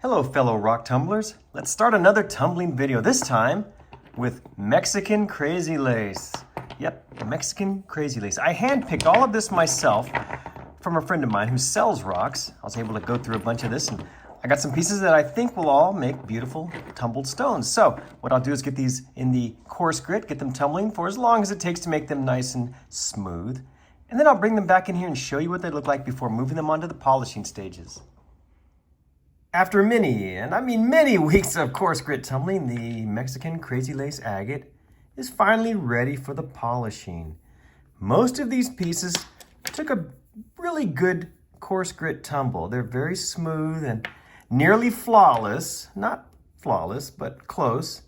Hello fellow rock tumblers. Let's start another tumbling video, this time with Mexican crazy lace. Yep, Mexican crazy lace. I handpicked all of this myself from a friend of mine who sells rocks. I was able to go through a bunch of this and I got some pieces that I think will all make beautiful tumbled stones. So what I'll do is get these in the coarse grit, get them tumbling for as long as it takes to make them nice and smooth. And then I'll bring them back in here and show you what they look like before moving them onto the polishing stages. After many, and I mean many weeks of coarse grit tumbling, the Mexican crazy lace agate is finally ready for the polishing. Most of these pieces took a really good coarse grit tumble. They're very smooth and nearly flawless. Not flawless, but close.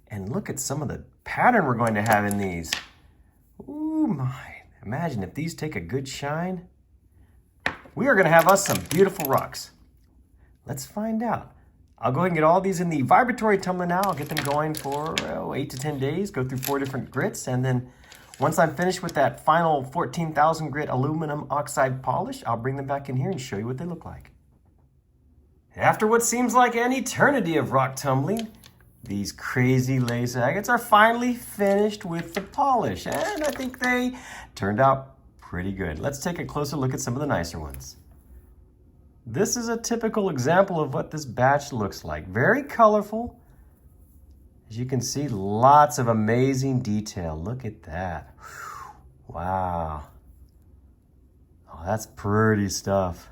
And look at some of the pattern we're going to have in these. Ooh my. Imagine if these take a good shine. We are going to have us some beautiful rocks. Let's find out. I'll go ahead and get all these in the vibratory tumbler now. I'll get them going for 8 to 10 days, go through 4 different grits, and then once I'm finished with that final 14,000 grit aluminum oxide polish, I'll bring them back in here and show you what they look like. After what seems like an eternity of rock tumbling, these crazy lace agates are finally finished with the polish, and I think they turned out pretty good. Let's take a closer look at some of the nicer ones. This is a typical example of what this batch looks like. Very colorful. As you can see, lots of amazing detail. Look at that. Wow. Oh, that's pretty stuff.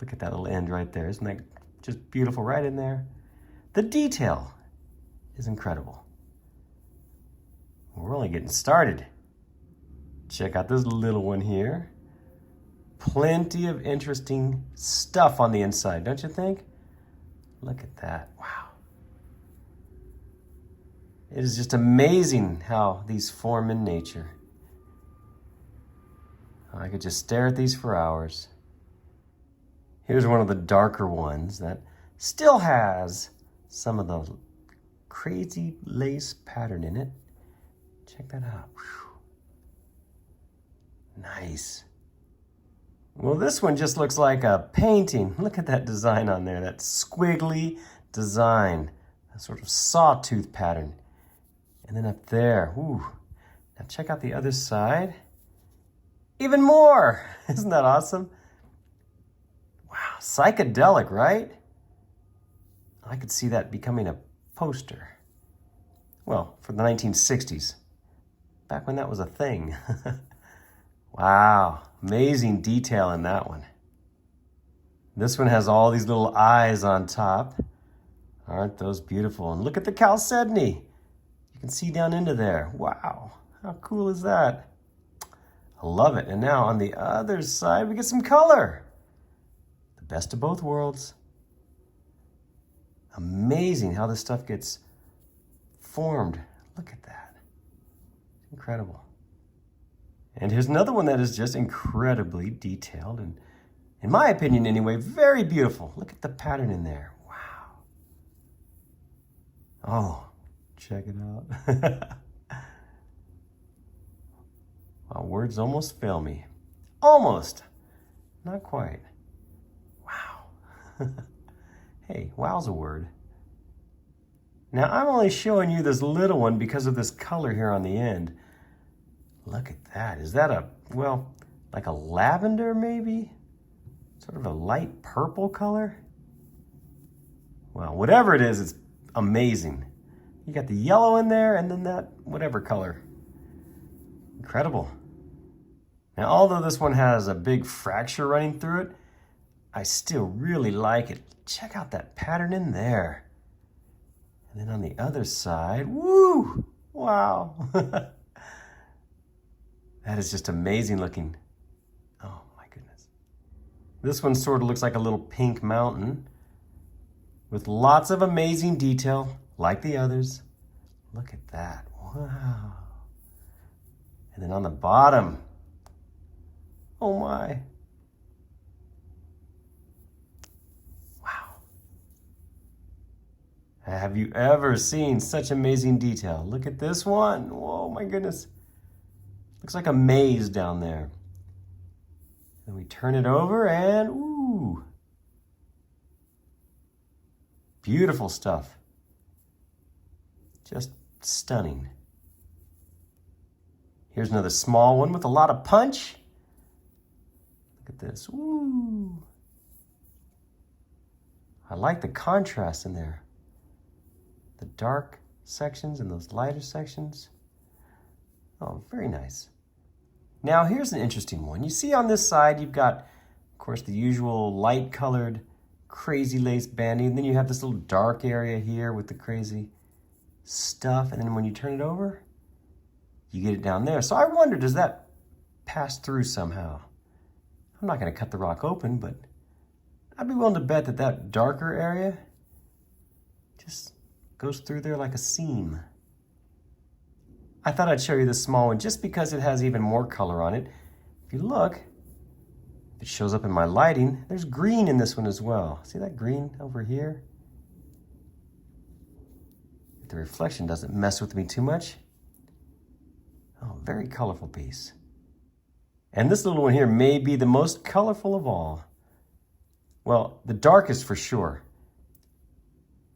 Look at that little end right there. Isn't that just beautiful right in there? The detail is incredible. We're only getting started. Check out this little one here. Plenty of interesting stuff on the inside, don't you think? Look at that. Wow. It is just amazing how these form in nature. I could just stare at these for hours. Here's one of the darker ones that still has some of the crazy lace pattern in it. Check that out. Whew. Nice. Well, this one just looks like a painting. Look at that design on there, that squiggly design, that sort of sawtooth pattern. And then up there, ooh. Now check out the other side. Even more. Isn't that awesome? Wow, psychedelic, right? I could see that becoming a poster. Well, for the 1960s, back when that was a thing. Wow, amazing detail in that one. This one has all these little eyes on top. Aren't those beautiful? And look at the chalcedony. You can see down into there. Wow, how cool is that? I love it. And now on the other side, we get some color. The best of both worlds. Amazing how this stuff gets formed. Look at that. Incredible. And here's another one that is just incredibly detailed and, in my opinion anyway, very beautiful. Look at the pattern in there. Wow. Oh, check it out. Wow, words almost fail me. Almost. Not quite. Wow. Hey, wow's a word. Now, I'm only showing you this little one because of this color here on the end. Look at that. Is that well, like a lavender maybe? Sort of a light purple color? Well, whatever it is, it's amazing. You got the yellow in there and then that whatever color. Incredible. Now, although this one has a big fracture running through it, I still really like it. Check out that pattern in there. And then on the other side, woo! Wow. That is just amazing looking. Oh my goodness. This one sort of looks like a little pink mountain with lots of amazing detail like the others. Look at that. Wow. And then on the bottom, oh my. Have you ever seen such amazing detail? Look at this one. Whoa, my goodness. Looks like a maze down there. Then we turn it over and, ooh. Beautiful stuff. Just stunning. Here's another small one with a lot of punch. Look at this. Woo! I like the contrast in there. The dark sections and those lighter sections. Oh, very nice. Now here's an interesting one. You see on this side, you've got, of course, the usual light colored crazy lace banding. And then you have this little dark area here with the crazy stuff. And then when you turn it over, you get it down there. So I wonder, does that pass through somehow? I'm not going to cut the rock open, but I'd be willing to bet that that darker area just goes through there like a seam. I thought I'd show you this small one just because it has even more color on it. If you look, if it shows up in my lighting, there's green in this one as well. See that green over here? If the reflection doesn't mess with me too much. Oh, very colorful piece. And this little one here may be the most colorful of all. Well, the darkest for sure.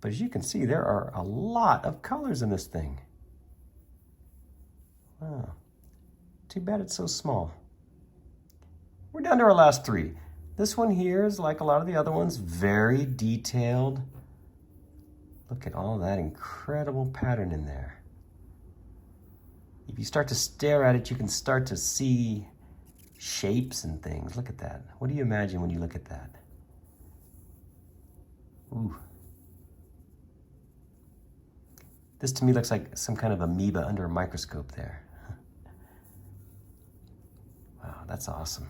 But as you can see, there are a lot of colors in this thing. Wow. Too bad it's so small. We're down to our last three. This one here is like a lot of the other ones, very detailed. Look at all that incredible pattern in there. If you start to stare at it, you can start to see shapes and things. Look at that. What do you imagine when you look at that? Ooh. This to me looks like some kind of amoeba under a microscope there. Wow, that's awesome.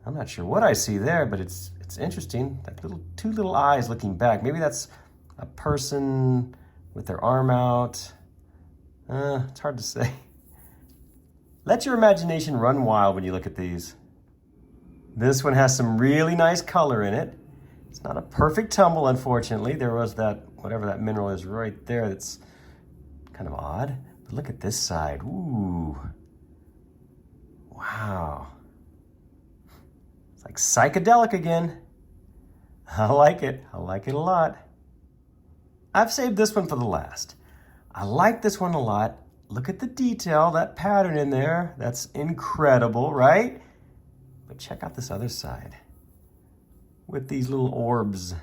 I'm not sure what I see there, but it's interesting. That two little eyes looking back. Maybe that's a person with their arm out. It's hard to say. Let your imagination run wild when you look at these. This one has some really nice color in it. It's not a perfect tumble, unfortunately. There was that, whatever that mineral is right there, that's kind of odd. But look at this side. Ooh. Wow. It's like psychedelic again. I like it. I like it a lot. I've saved this one for the last. I like this one a lot. Look at the detail, that pattern in there. That's incredible, right? But check out this other side with these little orbs.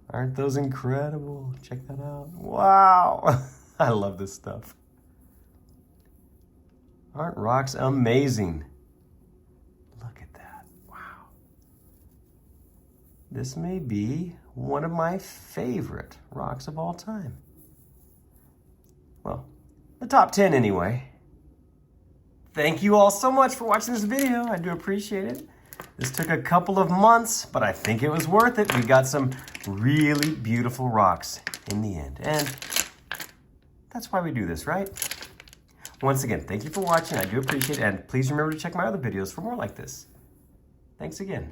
Aren't those incredible? Check that out. Wow. I love this stuff. Aren't rocks amazing? Look at that. Wow. This may be one of my favorite rocks of all time. Well, the top 10 anyway. Thank you all so much for watching this video. I do appreciate it. This took a couple of months, but I think it was worth it. We got some really beautiful rocks in the end. And that's why we do this, right? Once again, thank you for watching. I do appreciate it. And please remember to check my other videos for more like this. Thanks again.